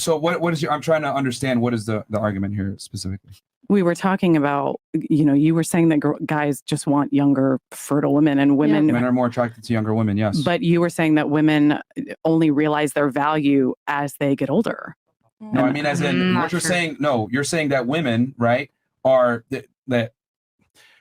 So what is your? I'm trying to understand what is the argument here specifically. We were talking about, you were saying that guys just want younger, fertile women, and women. Men are more attracted to younger women. Yes. But you were saying that women only realize their value as they get older. No, I mean, as in what you're saying. No, you're saying that women, right, are that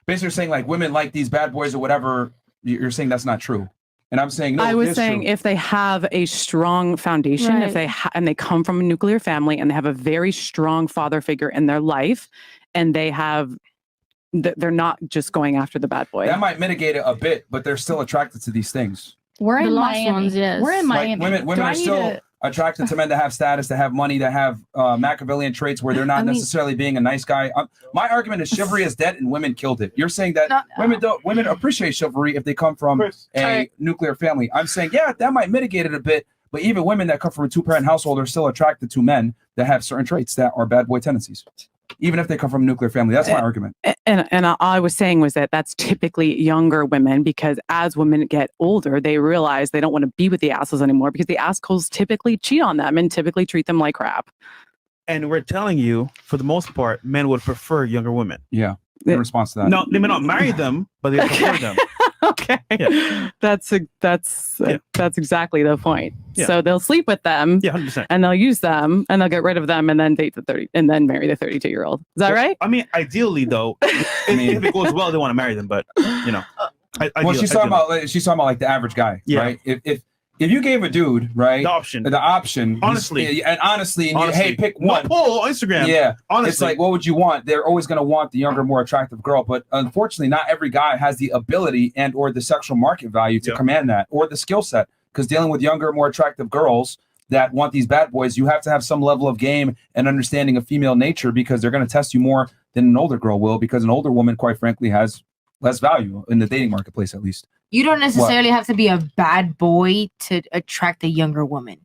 basically saying like women like these bad boys or whatever. You're saying that's not true. And I'm saying no. I was saying if they have a strong foundation, if they and they come from a nuclear family and they have a very strong father figure in their life, and they're not just going after the bad boy. That might mitigate it a bit, but they're still attracted to these things. We're in Miami. Ones, yes. We're in Miami. Like women are still attracted to men that have status, that have money, that have Machiavellian traits where they're not necessarily being a nice guy. My argument is chivalry is dead and women killed it. You're saying that women appreciate chivalry if they come from a nuclear family. I'm saying, yeah, that might mitigate it a bit, but even women that come from a two-parent household are still attracted to men that have certain traits that are bad boy tendencies. Even if they come from a nuclear family. That's my argument. And all I was saying was that that's typically younger women, because as women get older, they realize they don't want to be with the assholes anymore because the assholes typically cheat on them and typically treat them like crap. And we're telling you, for the most part, men would prefer younger women. Yeah. In response to that. No, they may not marry them, but they prefer them. Okay. Yeah. That's exactly the point. Yeah. So they'll sleep with them, 100%. And they'll use them, and they'll get rid of them, and then date the 30, and then marry the 32-year-old. Is that right? I mean, ideally, though, if it goes well, they want to marry them. But she's talking about like the average guy, right? If you gave a dude, right, the option, honestly, hey, pick one. Poll on Instagram. Yeah, honestly, it's like, what would you want? They're always going to want the younger, more attractive girl, but unfortunately, not every guy has the ability and or the sexual market value to command that, or the skill set. Because dealing with younger, more attractive girls that want these bad boys, you have to have some level of game and understanding of female nature, because they're going to test you more than an older girl will. Because an older woman, quite frankly, has less value in the dating marketplace, at least. You don't necessarily have to be a bad boy to attract a younger woman.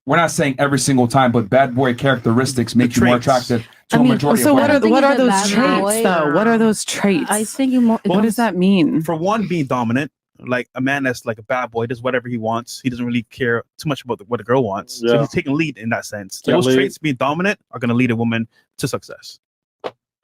We're not saying every single time, but bad boy characteristics make you more attractive to a majority of women. So what are those traits, boy, though? What are those traits? I think you more. What does that mean? For one, being dominant. Like a man that's like a bad boy, does whatever he wants. He doesn't really care too much about what a girl wants. So he's taking lead in that sense. Those traits, being dominant, are going to lead a woman to success.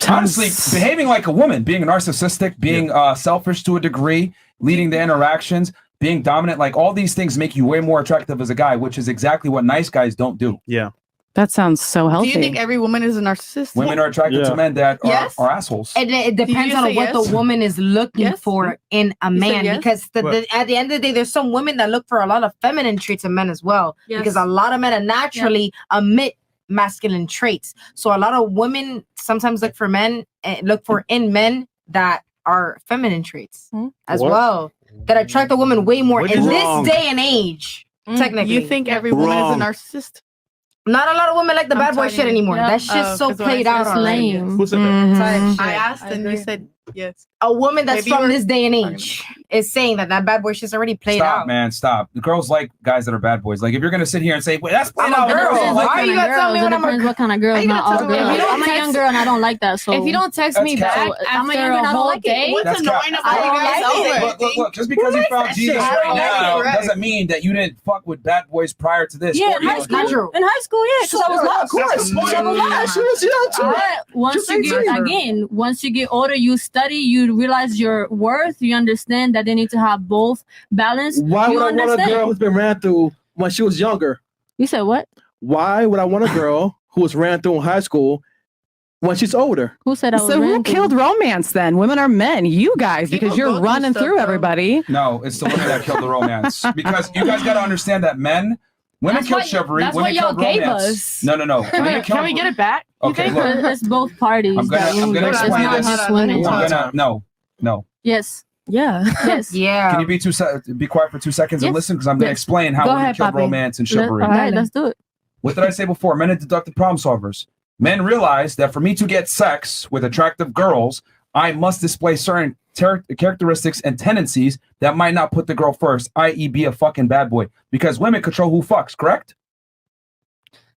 Honestly, behaving like a woman, being narcissistic, being selfish to a degree, leading the interactions, being dominant, like all these things make you way more attractive as a guy, which is exactly what nice guys don't do. Yeah. That sounds so healthy. Do you think every woman is a narcissist? Women are attracted to men that are assholes. It depends on what the woman is looking for in a man. Because at the end of the day, there's some women that look for a lot of feminine traits in men as well. Because a lot of men are naturally emit masculine traits. So a lot of women sometimes look for in men that are feminine traits as well. That attract a woman way more in this day and age. Technically. You think every woman is a narcissist? Not a lot of women like the bad boy shit anymore. That shit's so played out already. I asked and you said yes. A woman that's from this day and age is saying that bad boy shit's already played out. Stop, man, stop. The girls like guys that are bad boys. Like, if you're gonna sit here and say, "Well, that's played out," girl. Why are you gonna tell me what I'm a girl? What kind of girl? Not all girls. I'm a young girl and I don't like that. So if you don't text me back after a whole day, what's annoying about it? Look, just because you found Jesus right now doesn't mean that you didn't fuck with bad boys prior to this. Yeah, in high school. In high school, yeah, because I was not. Of course. Once you get older, you study, you realize your worth, you understand that they need to have both balance. Why would I want a girl who's been ran through when she was younger? You said what? Why would I want a girl who was ran through in high school when she's older? Who said I was So who killed romance then? Women are men. You guys, because you're running through everybody. No, it's the women that killed the romance. Because you guys got to understand that women kill chivalry. That's women what y'all kill gave romance. us. No. Can we get it back? Okay, look. It's both parties. I'm gonna explain this. No. Yes. Yeah. Yes. Yeah. Can you be quiet for 2 seconds and listen? Because I'm gonna explain how women kill romance and chivalry. All right, let's do it. What did I say before? Men are deductive problem solvers. Men realize that for me to get sex with attractive girls, I must display certain characteristics and tendencies that might not put the girl first, i.e. be a fucking bad boy. Because women control who fucks, correct?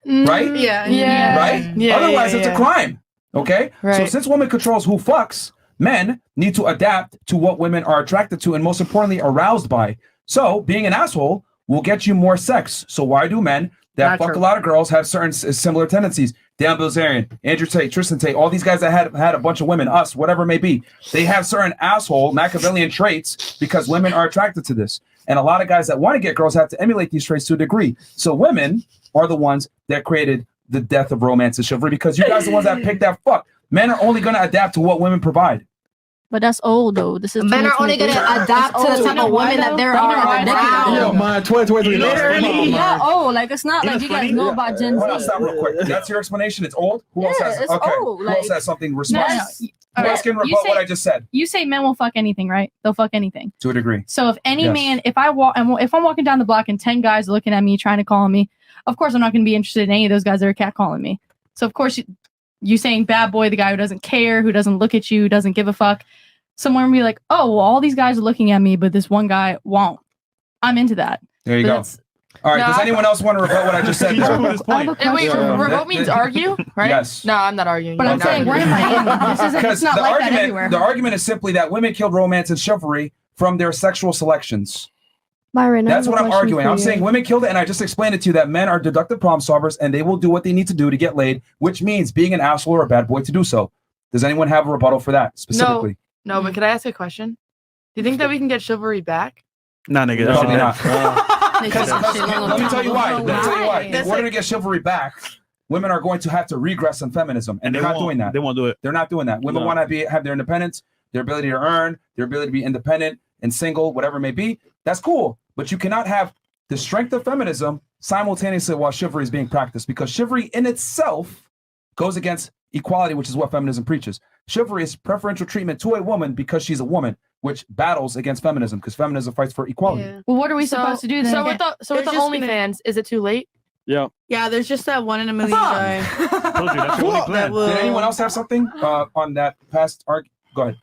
Right? Yeah. Right? Yeah, Otherwise, it's a crime. Okay? Right. So since women controls who fucks, men need to adapt to what women are attracted to and most importantly, aroused by. So being an asshole will get you more sex. So why do men that fuck a lot of girls have certain similar tendencies. Dan Bilzerian, Andrew Tate, Tristan Tate, all these guys that had a bunch of women, us, whatever it may be, they have certain asshole Machiavellian traits because women are attracted to this. And a lot of guys that want to get girls have to emulate these traits to a degree. So women are the ones that created the death of romance and chivalry because you guys are the ones that picked that fuck. Men are only going to adapt to what women provide. But that's old though. This is men are only going to adapt to the type of women that they're on. Yeah, my 2023. Literally, yeah. Oh, like it's not like you guys know about Gen Z. Stop real quick. That's your explanation. It's old. Who else has? It's okay. old. Who else has something responsive? Who else can rebut what I just said? You say men will fuck anything, right? They'll fuck anything. To a degree. So if any man, if I'm walking down the block and 10 guys are looking at me trying to call me, of course I'm not going to be interested in any of those guys that are catcalling me. So of course you saying bad boy, the guy who doesn't care, who doesn't look at you, who doesn't give a fuck. Someone will be like, oh, well, all these guys are looking at me, but this one guy won't. I'm into that. There you go. All right. Does anyone else want to rebut what I just said? Wait, rebut means argue, right? Yes. No, I'm not arguing. But I'm saying we're in Miami. It's not like that everywhere. The argument is simply that women killed romance and chivalry from their sexual selections. Myron, that's what I'm arguing. I'm saying women killed it, and I just explained it to you that men are deductive problem solvers, and they will do what they need to do to get laid, which means being an asshole or a bad boy to do so. Does anyone have a rebuttal for that specifically? No, but could I ask a question? Do you think that we can get chivalry back? Nah, nigga. Probably not. Let me tell you why. In order to get chivalry back, women are going to have to regress on feminism, and they're not doing that. They won't do it. They're not doing that. Women want to have their independence, their ability to earn, their ability to be independent and single, whatever it may be. That's cool, but you cannot have the strength of feminism simultaneously while chivalry is being practiced, because chivalry in itself goes against equality, which is what feminism preaches. Chivalry is preferential treatment to a woman because she's a woman, which battles against feminism because feminism fights for equality. Yeah. Well, what are we supposed to do then? So with the OnlyFans, is it too late? Yeah. Yeah, there's just that 1 in a million guy. Did anyone else have something on that past arc? Go ahead.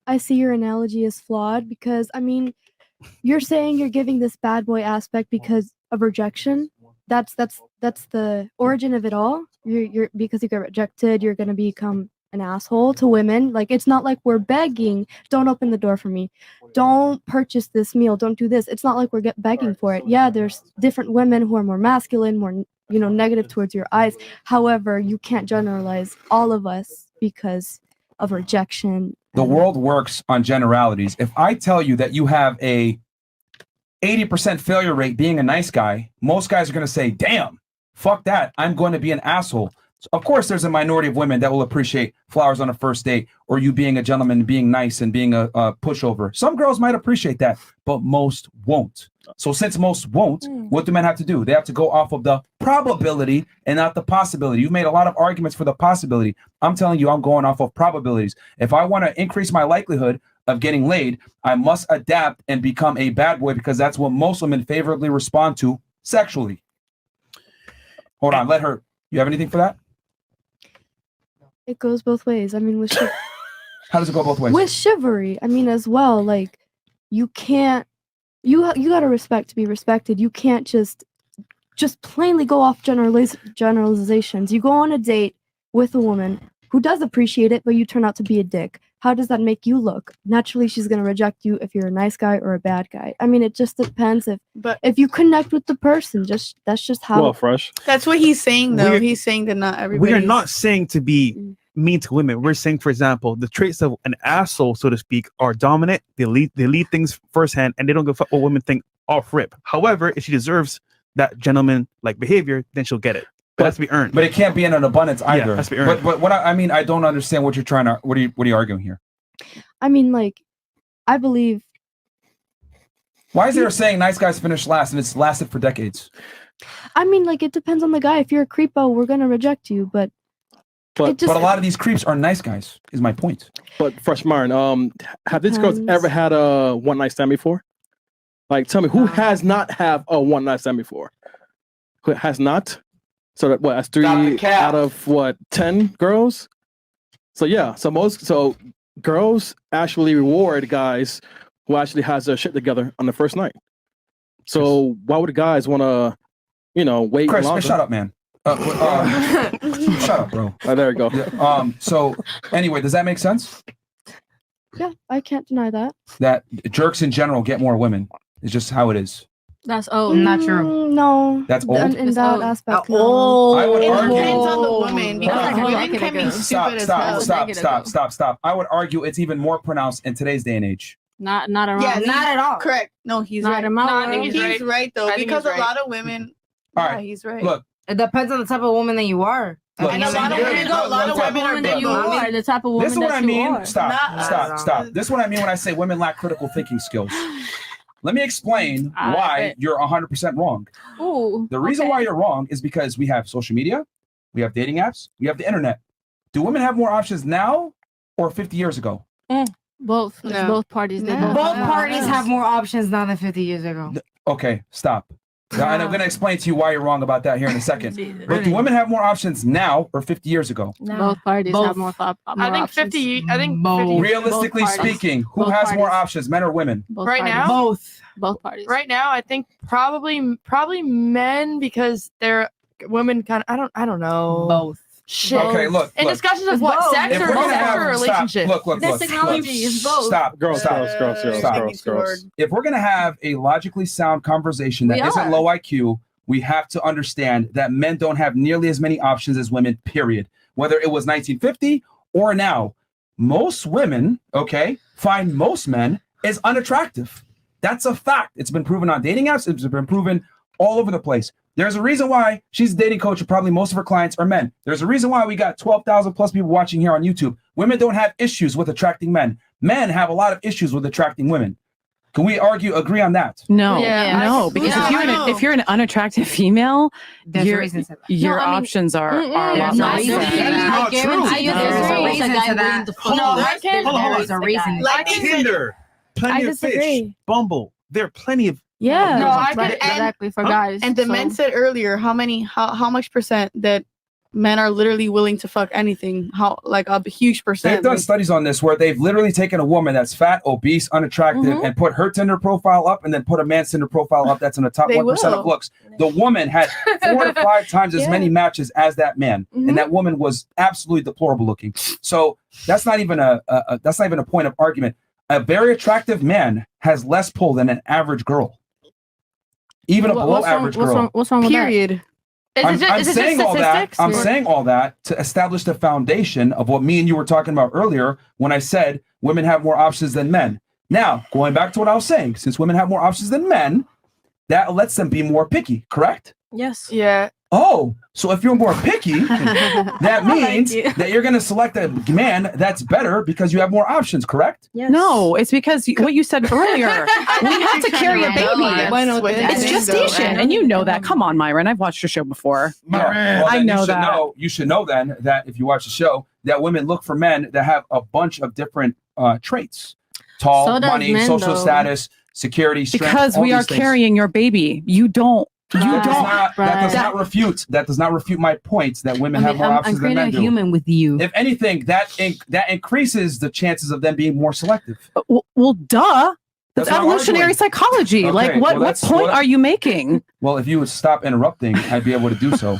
I see your analogy as flawed because, I mean, you're saying you're giving this bad boy aspect because of rejection. That's the origin of it all. You're because you get rejected, you're gonna become an asshole to women. Like, it's not like we're begging, don't open the door for me, don't purchase this meal, don't do this. It's not like we're begging for it. Yeah, there's different women who are more masculine, more negative towards your eyes. However, you can't generalize all of us because of rejection. The world works on generalities. If I tell you that you have a 80% failure rate being a nice guy, most guys are going to say, damn, fuck that, I'm going to be an asshole. So of course, there's a minority of women that will appreciate flowers on a first date, or you being a gentleman, being nice and being a pushover. Some girls might appreciate that, but most won't. So since most won't, what do men have to do? They have to go off of the probability and not the possibility. You've made a lot of arguments for the possibility. I'm telling you, I'm going off of probabilities. If I want to increase my likelihood of getting laid, I must adapt and become a bad boy, because that's what most women favorably respond to sexually. Hold on, let her. You have anything for that? It goes both ways. I mean, How does it go both ways? With chivalry, I mean, as well, like, you can't, you got to respect to be respected. You can't just plainly go off generalizations. You go on a date with a woman who does appreciate it, but you turn out to be a dick. How does that make you look? Naturally, she's going to reject you if you're a nice guy or a bad guy. I mean, it just depends if you connect with the person. That's just how. Well, fresh. That's what he's saying, though. He's saying that not everybody. We are not saying to be mean to women. We're saying, for example, the traits of an asshole, so to speak, are dominant. They lead things firsthand, and they don't give a fuck what women think off rip. However, if she deserves that gentleman-like behavior, then she'll get it. But it has to be earned. But it can't be in an abundance either. Yeah, it has to be earned. But what I mean, I don't understand what you're trying to. What are you arguing here? I mean, like, I believe. Why is there a saying nice guys finish last, and it's lasted for decades? I mean, like, it depends on the guy. If you're a creepo, we're gonna reject you. But a lot of these creeps are nice guys. Is my point. But Fresh Myron, have these girls ever had a one night stand before? Like, tell me, who has not have a one night stand before? Who has not? So that's 3 out of 10 girls. So yeah, so girls actually reward guys who actually has their shit together on the first night. So why would guys want to, wait? Chris, longer? shut up, man. Shut up, bro. There you go. Yeah, so anyway, does that make sense? Yeah, I can't deny that. That jerks in general get more women. It's just how it is. That's old. Not true. No. That's old? In that aspect. Oh, I would It argue. depends on the woman because Hold on. women can be stupid as hell. Stop. I would argue it's even more pronounced in today's day and age. Not around. Yeah, me. not at all. Correct. No, he's Not right. in my No, I world. think he's right though, I think because he's a lot of women. All Yeah, right. he's right. Look, It depends on the type of woman that you are. Look, And a lot of you're- women, a lot of look, women are woman that you dumb. are, the type of woman this is what that I you mean. are. Stop. This is what I mean when I say women lack critical thinking skills. Let me explain why you're 100% wrong. Ooh, The reason why you're wrong is because we have social media, we have dating apps, we have the internet. Do women have more options now or 50 years ago? Both. It's No. both parties. They No. Both parties have more options now than 50 years ago. Okay, stop. Now, and I'm going to explain to you why you're wrong about that here in a second. But do women have more options now or 50 years ago? Both parties have more options. I think 50. I think 50. Realistically Both parties. speaking, who Both has more parties. options, men or women? Both Right parties. now? Both. Both parties. Right now, I think probably men because they're women kind of. I don't know. Both. Shit. Okay, look. In discussions of what both. sex If or we're gonna sex have- or relationship. Look. That's technology. It's both. Stop. Girls. Stop. If we're going to have a logically sound conversation that We isn't are. low IQ, we have to understand that men don't have nearly as many options as women, period. Whether it was 1950 or now. Most women, okay, find most men is unattractive. That's a fact. It's been proven on dating apps. It's been proven all over the place. There's a reason why she's a dating coach and probably most of her clients are men. There's a reason why we got 12,000 plus people watching here on YouTube. Women don't have issues with attracting men. Men have a lot of issues with attracting women. Can we agree on that? No, Yeah. no, because Yeah, if you're an unattractive female, There's a your reason to that. your No, I mean- options are a lot There's no less. reason. than- That is not true. There's a disagree. reason to that. Hold on. There is a reason. Like Tinder, plenty I of fish. disagree. Bumble, there are plenty of. Yeah. No, I Right, could. And, exactly for guys. and the so- men said earlier how much percent that men are literally willing to fuck anything? How like a huge percent. They've done studies on this where they've literally taken a woman that's fat, obese, unattractive, and put her Tinder profile up and then put a man's Tinder profile up that's in the top They 1% of will. looks. The woman had 4 to 5 times as many matches as that man. And that woman was absolutely deplorable looking. So that's not even a point of argument. A very attractive man has less pull than an average girl. Even a below average girl. What's wrong with that? Period. I'm saying all that. I'm saying all that to establish the foundation of what me and you were talking about earlier when I said women have more options than men. Now, going back to what I was saying, since women have more options than men, that lets them be more picky, correct? yes. Yeah. Oh, so if you're more picky, that means that you're going to select a man that's better because you have more options, correct? Yes. No, it's because what you said earlier. We have to carry a baby. It's gestation, and you know that. Come on, Myron. I've watched your show before. Yeah. Well, I then know you should that. You should know then that if you watch the show, that women look for men that have a bunch of different traits: tall, So does money, men, social though. status, security, strength. Because all we are these things. carrying your baby. You don't. You That does don't. not- That does not refute my point that women have more I'm options than creating men a do. human with you. If anything, that increases the chances of them being more selective. Well, duh. That's That's what I'm evolutionary arguing. psychology. Okay, Like, well, what that's- point well, are you making? Well, if you would stop interrupting, I'd be able to do so.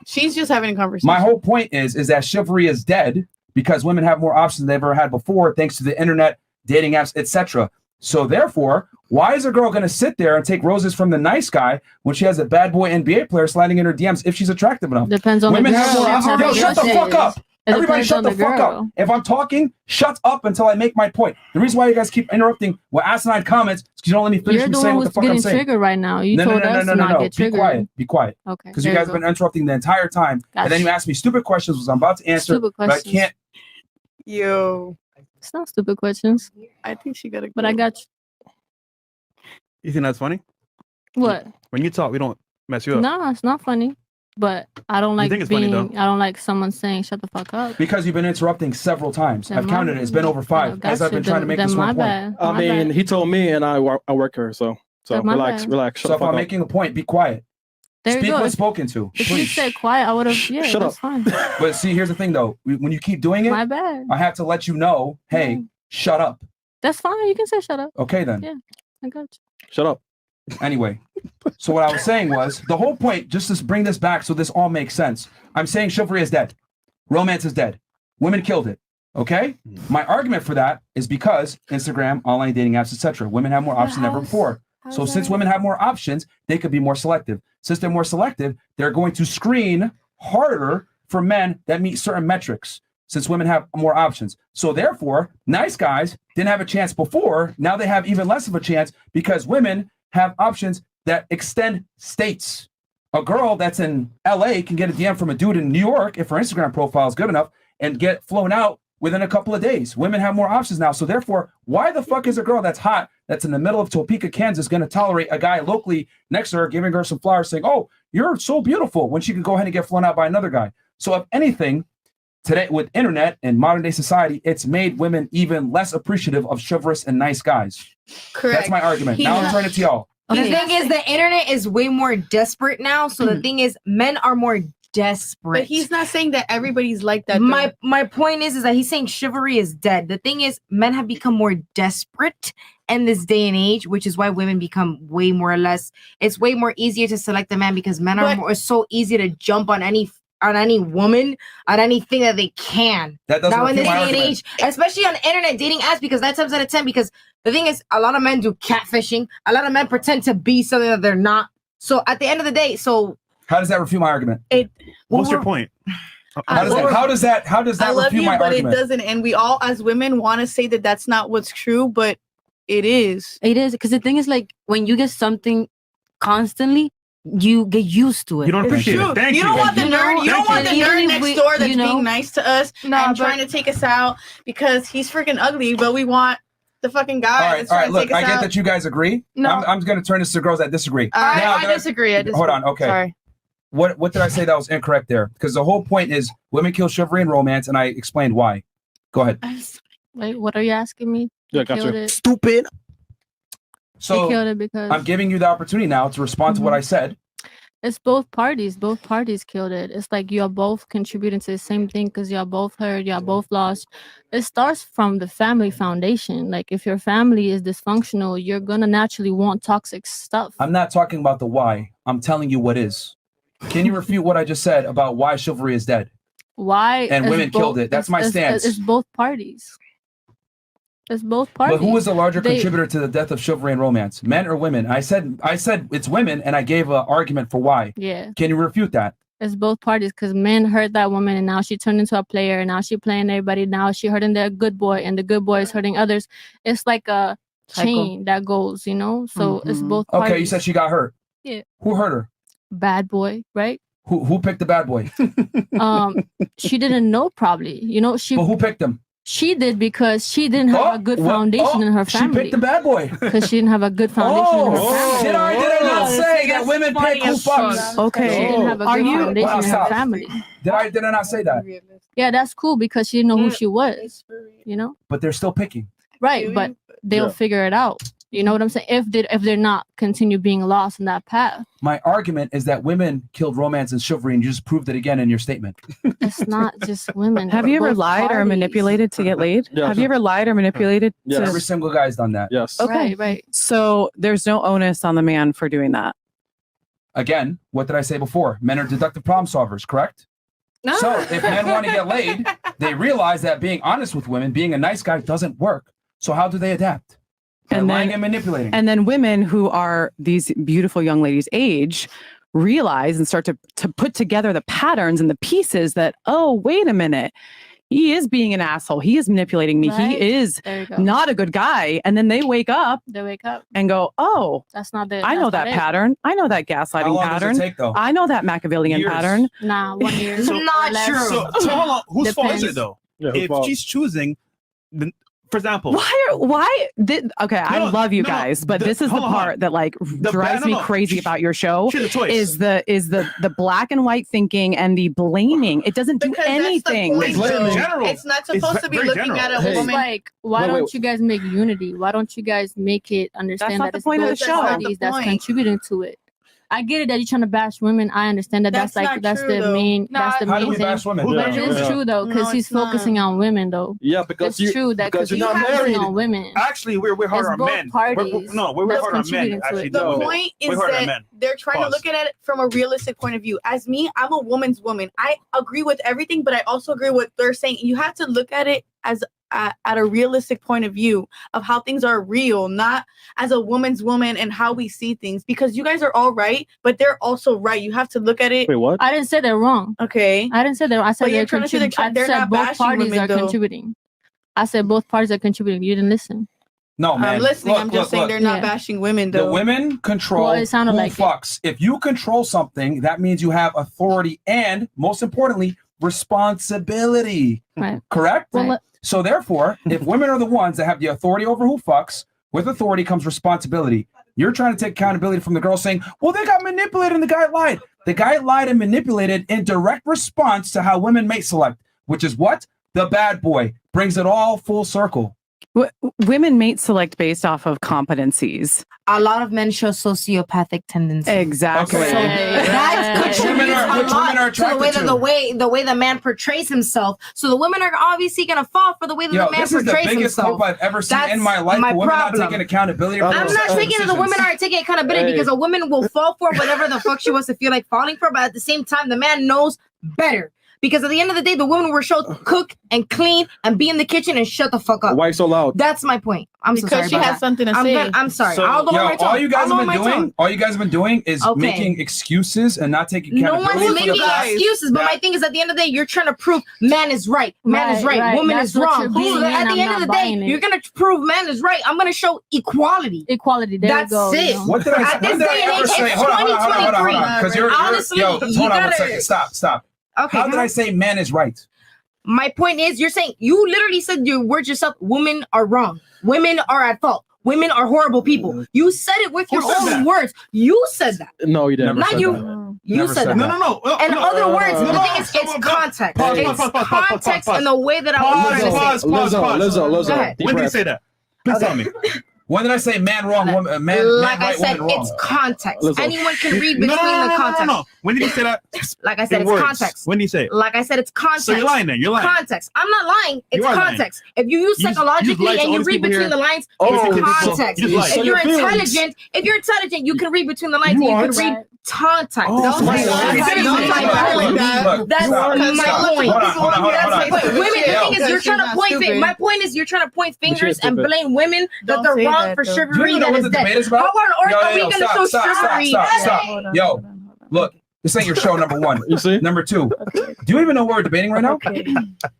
She's just having a conversation. My whole point is that chivalry is dead because women have more options than they've ever had before, thanks to the internet, dating apps, etc. So therefore, why is a girl going to sit there and take roses from the nice guy when she has a bad boy NBA player sliding in her DMs if she's attractive enough? Depends on Women the girl. have more options. Yo, shut the fuck up. Everybody shut the fuck up. If I'm talking, shut up until I make my point. The reason why you guys keep interrupting with asinine comments is because you don't let me finish You're the saying one what the who's fuck I'm getting saying. triggered right now. You told us to not get triggered. Be quiet. Be quiet. Okay. Because you there guys have been interrupting the entire time. And then you Gotcha. asked me stupid questions, which I'm about to answer, Stupid but I questions. can't. Yo, It's not stupid questions, I think she got a. but I got you. You think that's funny? What? When you talk, we don't mess you up. No, it's not funny. But I don't like think it's funny, being. though? I don't like someone saying "shut the fuck up." Because you've been interrupting several times. Then I've counted it. It's been over 5 as I've been trying to make this one point. I mean, he told me, and I work her, so Then my relax, bad. relax. Shut So the if fuck I'm up. making a point, be quiet. There you Speak go. when If- spoken to. If you Please. said quiet, I would have. Yeah, Shut that's up. fine. But see, here's the thing though. When you keep doing it, My bad. I have to let you know, hey, shut up. That's fine. You can say shut up. Okay then. Yeah, I got you. Shut up. Anyway, so what I was saying was the whole point, just to bring this back so this all makes sense. I'm saying chivalry is dead. Romance is dead. Women killed it. Okay? My argument for that is because Instagram, online dating apps, etc. Women have more options than ever before. So since women have more options, they could be more selective. Since they're more selective, they're going to screen harder for men that meet certain metrics. Since women have more options. So therefore, nice guys didn't have a chance before. Now they have even less of a chance because women have options that extend states. A girl that's in LA can get a DM from a dude in New York if her Instagram profile is good enough and get flown out within a couple of days. Women have more options now. So therefore, why the fuck is a girl that's hot, that's in the middle of Topeka, Kansas, going to tolerate a guy locally next to her, giving her some flowers saying, oh, you're so beautiful, when she could go ahead and get flown out by another guy? So if anything, today with internet and modern day society, it's made women even less appreciative of chivalrous and nice guys. Correct. That's my argument. Now I'm turning it to y'all. The thing is, the internet is way more desperate now. So the thing is, men are more desperate. But he's not saying that everybody's like that. My point is that he's saying chivalry is dead. The thing is, men have become more desperate in this day and age, which is why women become way more or less. It's way more easier to select a man because men are so easy to jump on any woman, on anything that they can. That doesn't now in this refute my day and argument. age, especially on internet dating apps, because 9 times out of 10, because the thing is, a lot of men do catfishing. A lot of men pretend to be something that they're not. So at the end of the day, how does that refute my argument? What's your point? How does that I love refute you, my but argument? it doesn't. And we all, as women, want to say that that's not what's true, but it is. It is, because the thing is, like, when you get something constantly, you get used to it. You don't appreciate it. Thank you. You don't want the nerd. You don't want the nerd next door that's being nice to us and trying to take us out because he's freaking ugly, but we want the fucking guy. All right. Look, I get that you guys agree. No. I'm going to turn this to girls that disagree. I disagree. Hold on. Okay. Sorry. What did I say that was incorrect there? Because the whole point is women kill chivalry and romance, and I explained why. Go ahead. Wait, what are you asking me? Yeah, gotcha. Stupid. So killed it because I'm giving you the opportunity now to respond to what I said. It's both parties. Both parties killed it. It's like you're both contributing to the same thing because you're both hurt, you're both lost. It starts from the family foundation. Like if your family is dysfunctional, you're gonna naturally want toxic stuff. I'm not talking about the why. I'm telling you what is. Can you refute what I just said about why chivalry is dead? Why? And women killed it. That's my stance. It's both parties. It's both parties. But who was the larger contributor to the death of chivalry and romance? Men or women? I said it's women, and I gave an argument for why. Yeah. Can you refute that? It's both parties because men hurt that woman and now she turned into a player and now she playing everybody. Now she hurting the good boy and the good boy is hurting others. It's like a chain that goes, you know? So it's both parties. Okay, you said she got hurt. Yeah. Who hurt her? Bad boy, right? Who picked the bad boy? She didn't know probably. You know, But who picked him? She did because she didn't have a good foundation in her family. She picked the bad boy. Because she didn't have a good foundation in her family. Did I not say that women pick who fucks? Okay. She didn't have a good foundation in her family. Did I not say that? Yeah, that's cool because she didn't know who she was. You know? But they're still picking. Right, but they'll figure it out. You know what I'm saying? If they're not continue being lost in that path. My argument is that women killed romance and chivalry, and you just proved it again in your statement. It's not just women. Have you ever lied or manipulated to get laid? Yes. Have you ever lied or manipulated? Yes. To... Every single guy's done that. Yes. Okay. Right. So there's no onus on the man for doing that. Again, what did I say before? Men are deductive problem solvers, correct? No. So if men want to get laid, they realize that being honest with women, being a nice guy doesn't work. So how do they adapt? By lying and manipulating. And then women who are these beautiful young ladies' age realize and start to put together the patterns and the pieces that, oh, wait a minute. He is being an asshole. He is manipulating me. Right. He is not a good guy. And then they wake up and go, oh, that's not the. I know that pattern. I know that gaslighting How long pattern. does it take, though? I know that Machiavellian Years. pattern. Nah, 1 year. Not true. So hold on. Whose fault is Depends. it though? Yeah, whose If fault? she's choosing, for example, I love you guys, but this is the part that like drives me crazy about your show is the black and white thinking and the blaming. It doesn't do Because that's the anything. point, though. It's not supposed to be looking at a It's woman. like, why don't you guys make unity? Why don't you guys make it understand not that the it's point of both the show. parties that's contributing to it? I get it that you're trying to bash women. I understand that that's not that's true, the though. main Nah, that's the How do main we thing. bash women? But it is true though, because No, he's it's not. focusing on women though. Yeah, because It's true that because you're he's not focusing married. on women. Actually, we're It's hard on both men. parties We're that's hard on men. contributing to Actually, it. The no. point is We're hard on that men. they're trying Pause. to look at it from a realistic point of view. As me, I'm a woman's woman. I agree with everything, but I also agree with what they're saying. You have to look at it as at a realistic point of view of how things are real, not as a woman's woman and how we see things. Because you guys are all right, but they're also right. You have to look at it. Wait, what? I didn't say they're wrong. Okay. I didn't say they're. I said But you're trying to say they're not both bashing parties women, are though. contributing. I said both parties are contributing. You didn't listen. No, man. I'm listening. I'm just saying they're not bashing women, though. The women control Well, it sounded who like it. fucks. If you control something, that means you have authority and, most importantly, responsibility. Right. Correct? Well, So therefore, if women are the ones that have the authority over who fucks, with authority comes responsibility. You're trying to take accountability from the girl saying, well, they got manipulated and the guy lied. The guy lied and manipulated in direct response to how women mate select, which is what? The bad boy. Brings it all full circle. Women mate select based off of competencies. A lot of men show sociopathic tendencies. Exactly. So that contributes a lot to the way the man portrays himself. So the women are obviously gonna fall for the way that the man this is the portrays biggest himself. hope I've ever seen That's in my life. my The women not problem. taking accountability. For I'm their not thinking that the women decisions. aren't taking accountability because a woman will fall for whatever the fuck she wants to feel like falling for, but at the same time, the man knows better. Because at the end of the day, the women were showed cook and clean and be in the kitchen and shut the fuck up. Why so loud? That's my point. I'm so sorry. Because she has something to say. I'm sorry. So, I'll go on my tongue. all you guys I'll have go been on my doing, tongue. all you guys have been doing is Okay. making excuses and not taking No accountability. one's making excuses, but my thing is, at the end of the day, you're trying to prove man is right, man is Right, right, right. woman That's is what wrong. you're being, So at and the I'm end of the not day, buying it. you're gonna prove man is right. I'm gonna show equality. Equality. There That's you go. it. You know. What did I, At this when did I day and ever age, say? it's Hold on. Because you're Honestly, yo, you hold on one gotta- second. Stop. Okay, How go did I ahead. say man is right? My point is, you're saying you literally said your words yourself. Women are wrong. Women are at fault. Women are horrible people. You said it with your said own that? words. You said that. No, you didn't. Never Not said you. that. You Never said said that. that. No. In other words, the no, thing is, it's context. It's context and the way that I was trying to say. Lizzo. Go ahead. Deep When did you breath. say that? Please tell me. When did I say man wrong, woman, man Like I right, said, woman wrong? it's context. Lizzo. Anyone can read between the context. No. When did you say that? Like I said, In it's words. context. When did you say it? Like I said, it's context. So you're lying then. You're lying. Context. I'm not lying. It's You are lying. context. If you use You just psychologically lied to and all you these read people between here. the lines, Oh, it's so context. you just lied. If you're intelligent, you can read between the lines and you can read context. Oh, That's so my you lied. Look, That's stop. my point. Hold on. But women, the Yo. thing is, you're trying to point. My point is, you're trying to point fingers and stupid. blame women that Don't they're say wrong that, for though. Do you chivalry even know that what is the dead. debate is about? How on earth are we going to show chivalry? Stop. Yo, look, this ain't your show, number one. You see? Number two, do you even know what we're debating right now?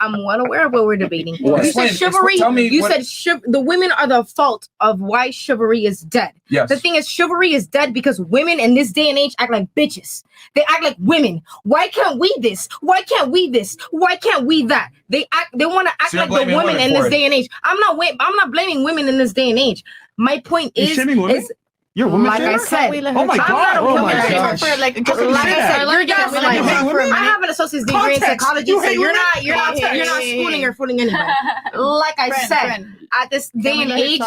I'm well aware of what we're debating. What? You said chivalry. Tell me You what- said the women are the fault of why chivalry is dead. Yes. The thing is, chivalry is dead because women in this day and age act like bitches. They act like women. Why can't we this? Why can't we this? Why can't we that? They want to act So you're like the blaming women women in for this it. day and age. I'm not blaming women in this day and age. My point You're is, shaming women? You're a woman like I shamer? said, Oh my God. Oh my gosh. like I said, that. you're just Can you hate women? I have an associate's degree in Context. psychology, You so hate you're women? not schooling or fooling anybody. Like I said, at this day and age,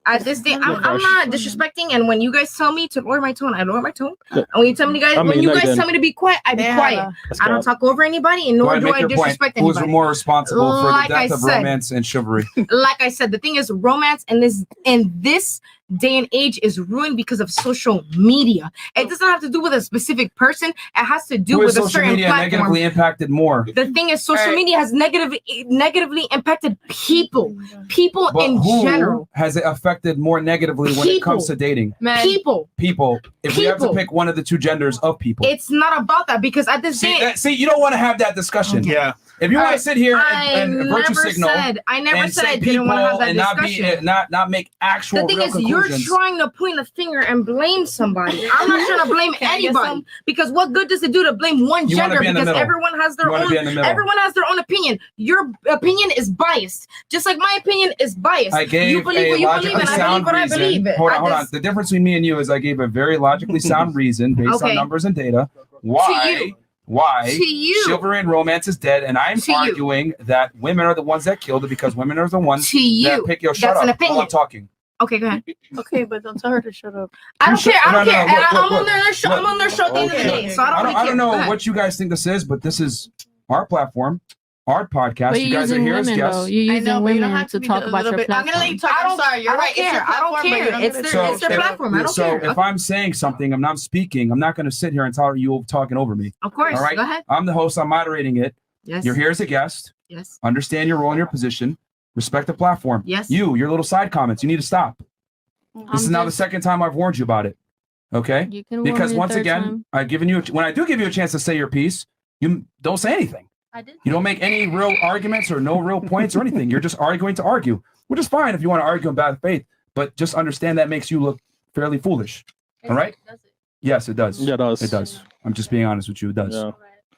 at this day, I'm not disrespecting. And when you guys tell me to lower my tone, I lower my tone. And when you tell me I mean, when you no, you guys didn't. tell me to be quiet, I be quiet. I don't talk over anybody, and Go nor ahead, do make I your point. disrespect Who's anybody. more responsible for Like the I death of said. romance and chivalry? Like I said, the thing is, romance in this day and age is ruined because of social media. It doesn't have to do with a specific person. It has to do Who with has a social certain media platform. negatively impacted more? The thing is, social Right. media has negatively impacted people But in who general. has it affected more negatively when it comes to dating? People. If we have to People. pick one of the two genders of people. It's not about that because at this day, See, you don't want to have that discussion. Yeah. If you want to sit here I and virtue never signal said I and said say I didn't want to have people that and discussion. not make actual The thing real is, you're conclusions. trying to point a finger and blame somebody. I'm not trying to blame Can I get anybody some? because what good does it do to blame one You wanna gender? be in the Because middle. everyone has their You wanna own. be in the middle. Everyone has their own opinion. Your opinion is biased, just like my opinion is biased. I gave you believe a what you believe, logically and I believe sound what I reason. believe. Hold on. The difference between me and you is I gave a very logically sound reason based on Okay. numbers and data why To you. chivalry and romance is dead, and I'm To you. arguing that women are the ones that killed it because women are the ones To you. that pick your shut That's up an while opinion. I'm talking. Okay, go ahead. Okay, but don't tell her to shut up. I don't should- care. I no, don't no, care. look, And look, I'm look, on their show. I'm on their show at the end of the day, so I don't really I don't care. know Go ahead. what you guys think this is, but this is our platform, our podcast. But You you're guys are using here as women, guests. though. You're I using know, but you don't women have to be talk a about little your bit. I'm platform. gonna let you talk. I'm sorry. You're right. It's your I don't platform, but care. you don't It's get to their talk. it's their platform. I don't so care. if I'm saying something, I'm not speaking. I'm not going to sit here and tell you talking over me. Of course. All right. Go ahead. I'm the host. I'm moderating it. Yes. You're here as a guest. Yes. Understand your role and your position. Respect the platform. Yes. Your little side comments, you need to stop. This is now the just- second time I've warned you about it. Okay? You can warn Because me a once third again, time. I've given you, when I do give you a chance to say your piece, you don't say anything. I did. You don't make any real arguments or no real points or anything. You're just arguing to argue, which is fine if you want to argue in bad faith, but just understand that makes you look fairly foolish. All right? Yes, it does. Yeah, it does. It does. I'm just being honest with you. It does. Yeah.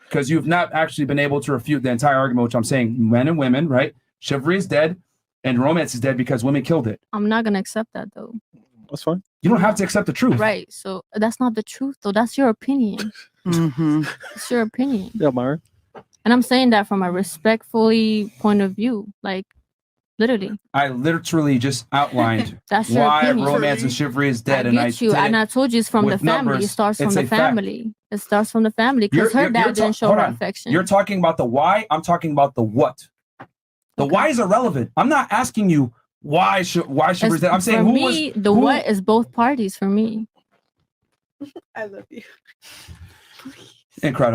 Because you've not actually been able to refute the entire argument, which I'm saying men and women, right? Chivalry is dead and romance is dead because women killed it. I'm not gonna accept that though. That's fine. You don't have to accept the truth. Right. So that's not the truth though. That's your opinion. It's your opinion. Yeah, Myron. And I'm saying that from a respectfully point of view. Like literally. I literally just outlined That's your why opinion. romance and chivalry is dead. I And get you. And I told you it's from the with family. numbers. It starts from It's the a fact. family. It starts from the family because her dad didn't show hold her on. affection. You're talking about the why. I'm talking about the what. The why is irrelevant. I'm not asking you why chivalry is dead. I'm saying for who me, was the who, what is both parties for me. I love you. incredible.